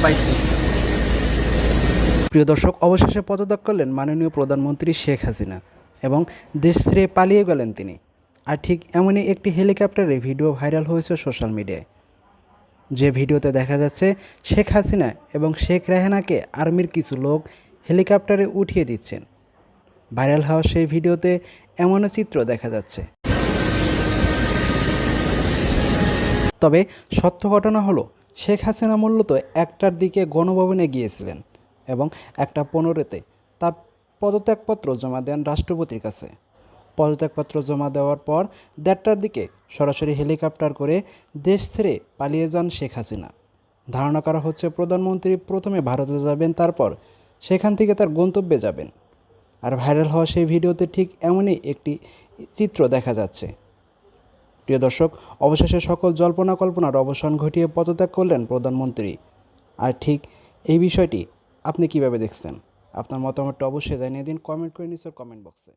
পাইছি। প্রিয় দর্শক, অবশেষে পদত্যাগ করলেন মাননীয় প্রধানমন্ত্রী শেখ হাসিনা এবং দেশ ছেড়ে পালিয়ে গেলেন তিনি। আর ঠিক এমনই একটি হেলিকপ্টারে ভিডিও ভাইরাল হয়েছে সোশ্যাল মিডিয়ায়, যে ভিডিওতে দেখা যাচ্ছে শেখ হাসিনা এবং শেখ রেহানাকে আর্মির কিছু লোক হেলিকপ্টারে উঠিয়ে দিচ্ছেন। ভাইরাল হওয়া সেই ভিডিওতে এমনও চিত্র দেখা যাচ্ছে। তবে সত্য ঘটনা হলো, শেখ হাসিনা মূলত 1টার দিকে গণভবনে গিয়েছিলেন এবং 1টা 15-তে তার পদত্যাগপত্র জমা দেন রাষ্ট্রপতির কাছে। পদত্যাগপত্র জমা দেওয়ার পর 1:30টার দিকে সরাসরি হেলিকপ্টার করে দেশ ছেড়ে পালিয়ে যান শেখ হাসিনা। ধারণা করা হচ্ছে প্রধানমন্ত্রী প্রথমে ভারতে যাবেন, তারপর সেখান থেকে তার গন্তব্যে যাবেন। আর ভাইরাল হওয়া সেই ভিডিওতে ঠিক এমনই একটি চিত্র দেখা যাচ্ছে। প্রিয় দর্শক, অবশেষে সকল জল্পনা কল্পনার অবসান ঘটিয়ে পদত্যাগ করলেন প্রধানমন্ত্রী। আর ঠিক এই বিষয়টি আপনি কিভাবে দেখছেন? আপনার মতামতটা অবশ্যই জানিয়ে দিন কমেন্ট করে নিচের কমেন্ট বক্সে।